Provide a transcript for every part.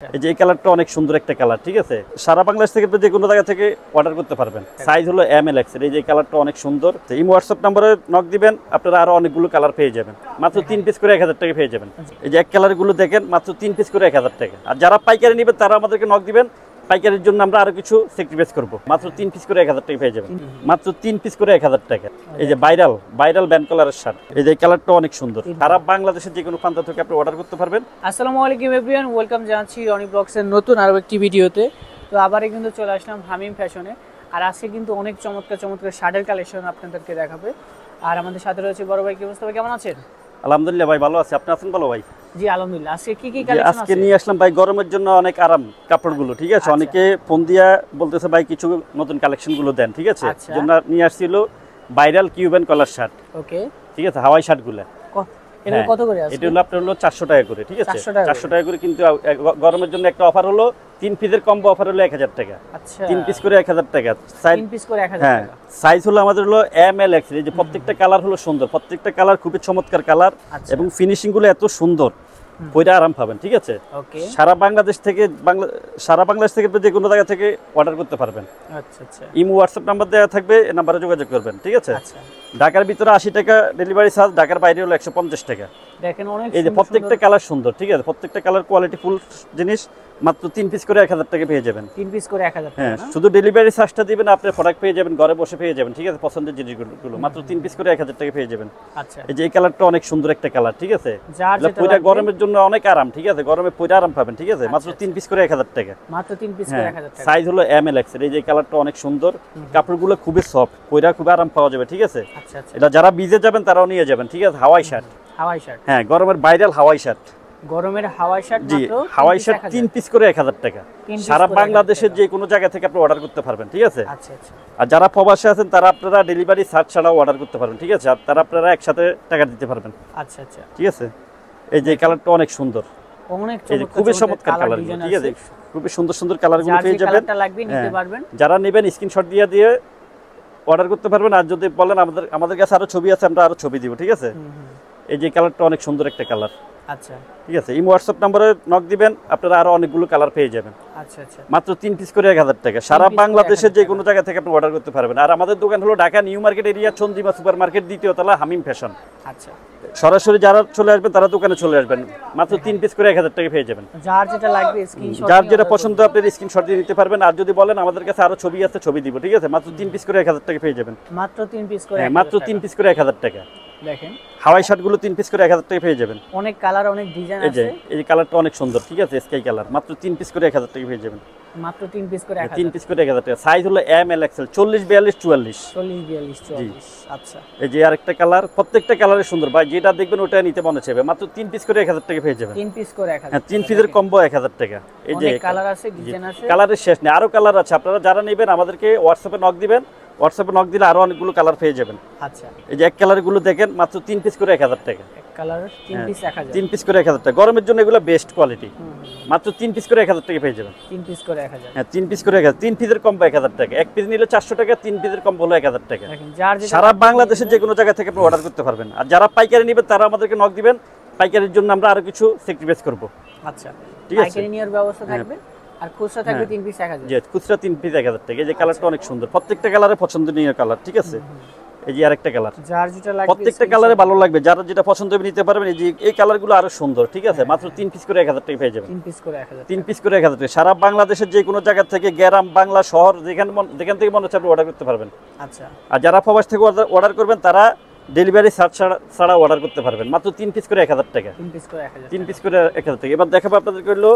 এই যে এই কালারটা অনেক সুন্দর একটা কালার, ঠিক আছে। সারা বাংলাদেশ থেকে যে কোনো জায়গা থেকে অর্ডার করতে পারবেন। সাইজ হলো ML XL। এই যে কালারটা অনেক সুন্দর। এই হোয়াটসঅ্যাপ নম্বরে নক দিবেন, আপনারা আরো অনেকগুলো কালার পেয়ে যাবেন। মাত্র 3 পিস করে 1000 টাকা পেয়ে যাবেন। এই যে এক কালার গুলো দেখেন, মাত্র 3 পিস করে 1000 টাকা। আর যারা পাইকারি নেবেন তারা আমাদেরকে নক দিবেন, পাইকারির জন্য আমরা আরো কিছু স্যাক্রিফাইস করব। মাত্র 3 পিস করে 1000 টাকা পেয়ে যাবেন। মাত্র 3 পিস করে 1000 টাকা। এই যে ভাইরাল ব্যান্ড কালারের শার্ট। এই যে কালারটা অনেক সুন্দর। সারা বাংলাদেশের যে কোনো প্রান্ত থেকে আপনি অর্ডার করতে পারবেন। আসসালামু আলাইকুম এভরিওয়ান, ওয়েলকাম জানাচ্ছি রনি ব্লগসের নতুন আরো একটি ভিডিওতে। তো আবারই কিন্তু চলে আসলাম হামিম ফ্যাশনে। আর আজকে কিন্তু অনেক চমৎকার শার্টের কালেকশন আপনাদেরকে দেখাবে। আর আমাদের সাথে রয়েছে বড় ভাই। কি অবস্থা ভাই, কেমন আছেন? আলহামদুলিল্লাহ ভাই, ভালো আছি। আপনি আছেন ভালো ভাই? জি আলহামদুলিল্লাহ। আজকে কি কি কালেকশন আছে? আজকে নিয়ে আসলাম ভাই গরমের জন্য অনেক আরাম কাপড়গুলো, ঠিক আছে। অনেকে ফোন দিয়া বলতেছে ভাই কিছু নতুন কালেকশন গুলো দেন, ঠিক আছে। জন্য নিয়ে আসছিল ভাইরাল কিউবান কলার শার্ট। ওকে, ঠিক আছে, হাওয়াই শার্ট গুলো। এটা কত করে আছে? এটা হলো আপনার হলো 400 টাকা করে, ঠিক আছে। 400 টাকা করে, কিন্তু গরমের জন্য একটা অফার হলো 3 পিসের কম্বো অফার হলো 1000 টাকা। আচ্ছা, 3 পিস করে 1000 টাকা। 3 পিস করে 1000 টাকা। সাইজ হলো আমাদের হলো ML XL। এই যে প্রত্যেকটা কালার হলো সুন্দর, প্রত্যেকটা কালার খুবই চমৎকার কালার, এবং ফিনিশিং গুলো এত সুন্দর, পয়রা আরাম পাবেন, ঠিক আছে। সারা বাংলাদেশ থেকে যে কোনো জায়গা থেকে অর্ডার করতে পারবেন। আচ্ছা আচ্ছা। ইমো হোয়াটসঅ্যাপ নাম্বার দেওয়া থাকবে, এই নম্বরে যোগাযোগ করবেন, ঠিক আছে। ঢাকার ভিতরে 80 টাকা ডেলিভারি চার্জ, ঢাকার বাইরে হলো 150 টাকা। দেখেন অনেক, এই যে প্রত্যেকটা কালার সুন্দর, ঠিক আছে। প্রত্যেকটা কালার কোয়ালিটি ফুল জিনিস। মাত্র 3 পিস করে 1000 টাকা পেয়ে যাবেন। 3 পিস করে 1000 টাকা। হ্যাঁ, শুধু ডেলিভারি চার্জটা দিবেন, আপনি প্রোডাক্ট পেয়ে যাবেন, ঘরে বসে পেয়ে যাবেন, ঠিক আছে। পছন্দের জিনিসগুলো মাত্র 3 পিস করে 1000 টাকা পেয়ে যাবেন। আচ্ছা, এই যে এই কালারটা অনেক সুন্দর একটা কালার, ঠিক আছে। পুরো গরমের জন্য অনেক আরাম, ঠিক আছে। গরমে পুরো আরাম পাবেন, ঠিক আছে। মাত্র 3 পিস করে 1000 টাকা। মাত্র 3 পিস করে 1000 টাকা। সাইজ হলো ML XL। এই যে কালারটা অনেক সুন্দর, কাপড়গুলো খুবই সফট, পুরো খুব আরাম পাওয়া যাবে, ঠিক আছে। আচ্ছা আচ্ছা। এটা যারা ভিজে যাবেন তারাও নিয়ে যাবেন, ঠিক আছে। Hawaii shirt. হ্যাঁ, গরমের ভাইরাল হাওয়াই শার্ট। মাত্র হাওয়াই শার্ট 3 পিস করে 1000 টাকা। সারা বাংলাদেশের যে কোনো জায়গা থেকে আপনি অর্ডার করতে পারবেন, ঠিক আছে। আচ্ছা আচ্ছা। আর যারা প্রবাসে আছেন তারা আপনারা ডেলিভারি চার্জ ছাড়াও অর্ডার করতে পারবেন, ঠিক আছে। আর তারা আপনারা একসাথে টাকা দিতে পারবেন। আচ্ছা আচ্ছা, ঠিক আছে। এই যে কালারটা অনেক সুন্দর, অনেক খুবই চমৎকার কালার, ঠিক আছে। খুবই সুন্দর কালারগুলো পেয়ে যাবেন। যারা নেবেন স্ক্রিনশট দিয়ে অর্ডার করতে পারবেন। আর যদি বলেন আমাদের কাছে আরো ছবি আছে, আমরা আরো ছবি দিব, ঠিক আছে। এই যে কালারটা অনেক সুন্দর একটা কালার। আচ্ছা, ঠিক আছে। ইমো হোয়াটসঅ্যাপ নম্বরে নক দিবেন, আপনারা আরো অনেকগুলো কালার পেয়ে যাবেন। আচ্ছা আচ্ছা। মাত্র 3 পিস করে 1000 টাকা। সারা বাংলাদেশের যে কোনো জায়গা থেকে আপনি অর্ডার করতে পারবেন। আর আমাদের দোকান হলো Dhaka new market area, Chandrima super market, দ্বিতীয় তলা, হামিম ফ্যাশন। আচ্ছা, সরাসরি যারা চলে আসবেন তারা দোকানে চলে আসবেন। মাত্র 3 পিস করে 1000 টাকা পেয়ে যাবেন। যার যেটা লাগবে স্ক্রিনশট, যার যেটা পছন্দ আপনি স্ক্রিনশট দিয়ে নিতে পারবেন। আর যদি বলেন আমাদের কাছে আরো ছবি আছে, ছবি দিব, ঠিক আছে। মাত্র 3 পিস করে 1000 টাকা পেয়ে যাবেন। মাত্র 3 পিস করে, মাত্র 3 পিস করে 1000 টাকা। দেখেন হাওয়াই শার্টগুলো 3 পিস করে 1000 টাকা পেয়ে যাবেন। অনেক কালার, অনেক ডিজাইন আছে। এই যে কালারটা অনেক সুন্দর, ঠিক আছে, স্কাই কালার। মাত্র 3 পিস করে 1000 টাকা পেয়ে যাবেন। মাত্র 3 পিস করে 1000। 3 পিস করে 1000 টাকা। সাইজ হলো ML XL 40 42 44। 40 42 44। আচ্ছা, এই যে আরেকটা কালার। প্রত্যেকটা কালারে সুন্দর ভাই, যেটা দেখবেন ওটা নিতে মনে চাইবে। মাত্র 3 পিস করে 1000 টাকা পেয়ে যাবেন। 3 পিস করে 1000। হ্যাঁ, 3 পিসের কম্বো 1000 টাকা। এই যে কালার আছে, ডিজাইন আছে, কালারের শেষ নেই, আরো কালার আছে। আপনারা যারা নেবেন আমাদেরকে হোয়াটসঅ্যাপে নক দিবেন, হোয়াটসঅ্যাপে নক দিলে আরো অনেকগুলো কালার পেয়ে যাবেন। আচ্ছা, এই যে এক কালার গুলো দেখেন, মাত্র 3 পিস করে 1000 টাকা। এক কালার 3 পিস 1000। 3 পিস করে 1000 টাকা। গরমের জন্য এগুলো বেস্ট কোয়ালিটি। মাত্র 3 পিস করে 1000 টাকা পেয়ে যাবেন। 3 পিস করে 1000। হ্যাঁ, 3 পিস করে 1000। 3 পিসের কম্বো 1000 টাকা। এক পিস নিলে 400 টাকা, 3 পিসের কম্বো হলো 1000 টাকা। সারা বাংলাদেশের যে কোনো জায়গা থেকে আপনি অর্ডার করতে পারবেন। আর যারা পাইকারি নেবেন তারা আমাদেরকে নক দিবেন, পাইকারির জন্য আমরা আরো কিছু স্যাক্রিফাইস করব। আচ্ছা, ঠিক আছে। পাইকারি নেওয়ার ব্যবস্থা থাকবে, আর খুচরা থাকবে 3 পিস 1000। জি, খুচরা 3 পিস 1000 টাকা। এই যে কালারটা অনেক সুন্দর, প্রত্যেকটা কালারে পছন্দনীয় কালার, ঠিক আছে। এই যে আরেকটা কালার, যার যেটা লাগবে প্রত্যেকটা কালারে ভালো লাগবে, যারা যেটা পছন্দ হবে নিতে পারবেন। এই যে এই কালারগুলো আরো সুন্দর, ঠিক আছে। মাত্র 3 পিস করে 1000 টাকা পেয়ে যাবেন। 3 পিস করে 1000। 3 পিস করে 1000 টাকা। সারা বাংলাদেশের যে কোনো জায়গা থেকে, গ্রাম বাংলা শহর, যেখান থেকে মনে হচ্ছে আপনি অর্ডার করতে পারবেন। আচ্ছা, আর যারা প্রবাস থেকে অর্ডার করবেন তারা ডেলিভারি চার্জ ছাড়া অর্ডার করতে পারবেন। মাত্র 3 পিস করে 1000 টাকা। 3 পিস করে 1000। 3 পিস করে 1000 টাকা। এবার দেখাবো আপনাদেরকে হলো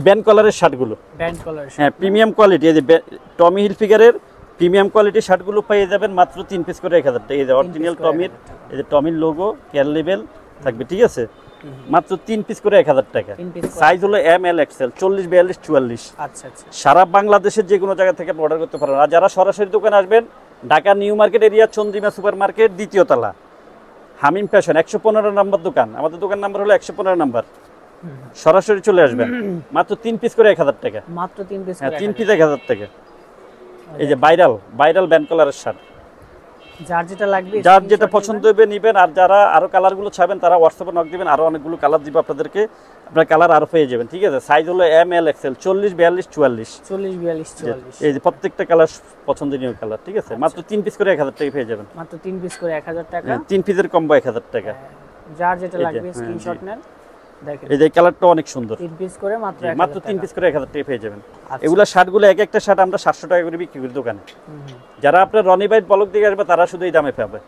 ব্যান্ড কলারের শার্টগুলো। ব্যান্ড কলার, হ্যাঁ, প্রিমিয়াম কোয়ালিটি। এই যে টমি হিলফিগারের প্রিমিয়াম কোয়ালিটি শার্টগুলো পেয়ে যাবেন মাত্র 3 পিস করে 1000 টাকা। এই যে অরিজিনাল টমির, এই যে টমির লোগো, কেয়ার লেভেল থাকবে, ঠিক আছে। মাত্র 3 পিস করে 1000 টাকা। সাইজ হলো ML XL 40 42 44। আচ্ছা আচ্ছা। সারা বাংলাদেশের যে কোনো জায়গা থেকে অর্ডার করতে পারবেন। আর যারা সরাসরি দোকানে আসবেন, Dhaka new market area, Chandrima super market, দ্বিতীয় তলা, হামিম ফ্যাশন, 115 নম্বর দোকান। আমাদের দোকান নাম্বার হলো 115 নম্বর। সরাসরি চলে আসবেন। মাত্র 3 পিস করে 1000 টাকা। মাত্র 3 পিস করে 1000। 3 পিস 1000 টাকা। এই যে ভাইরাল ব্যান্ড কলারের শার্ট। যার যেটা লাগবে, যার যেটা পছন্দ হবে নেবেন। আর যারা আরো কালারগুলো চাইবেন তারা হোয়াটসঅ্যাপে নক দিবেন, আরো অনেকগুলো কালার দিব আপনাদেরকে, আপনার কালার আরো পেয়ে যাবেন। ঠিক আছে, সাইজ হলো এম এল এক্সেল 40 42 44 40 42 44। এই যে প্রত্যেকটা কালার পছন্দনীয় কালার। ঠিক আছে, মাত্র 3 পিস করে 1000 টাকা পেয়ে যাবেন। মাত্র 3 পিস করে 1000 টাকা। 3 পিসের কম্বো 1000 টাকা। যার যেটা লাগবে স্ক্রিনশট নেন। দেখেন এই যে কালারটা অনেক সুন্দর। 3 পিস করে মাত্র 3 পিস করে 1000 টাকা পেয়ে যাবেন। এগুলা শার্টগুলো এক একটা শার্ট আমরা 700 টাকা করে বিক্রি করি দোকানে। যারা আপনার রনি ভাই ব্লগ দেখে আসবে তারা শুধু এই দামে পাবে।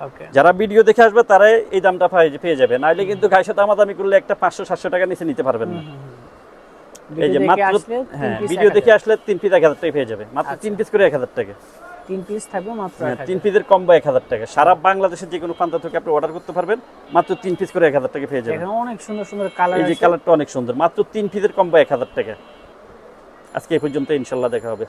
ওকে, যারা ভিডিও দেখে আসবে তারা এই দামটা পেয়ে যাবে, নাইলে কিন্তু গায়ের সাথে দামাদামি করলে একটা 500 700 টাকা নিচে নিতে পারবেন না। এই যে মাত্র ভিডিও দেখে আসলে 3 পিস 1000 টাকা পেয়ে যাবে। মাত্র 3 পিস করে 1000 টাকা। 3 পিস থাকবে মাত্র 1000। 3 পিসের কম্বো 1000 টাকা। সারা বাংলাদেশের যে কোনো প্রান্ত থেকে আপনি অর্ডার করতে পারবেন, মাত্র 3 পিস করে 1000 টাকা পেয়ে যাবেন। এখানে অনেক সুন্দর সুন্দর কালার আছে, এই যে কালারটা অনেক সুন্দর। মাত্র 3 পিসের কম্বো 1000 টাকা। আজকে এই পর্যন্ত, ইনশাআল্লাহ দেখা হবে।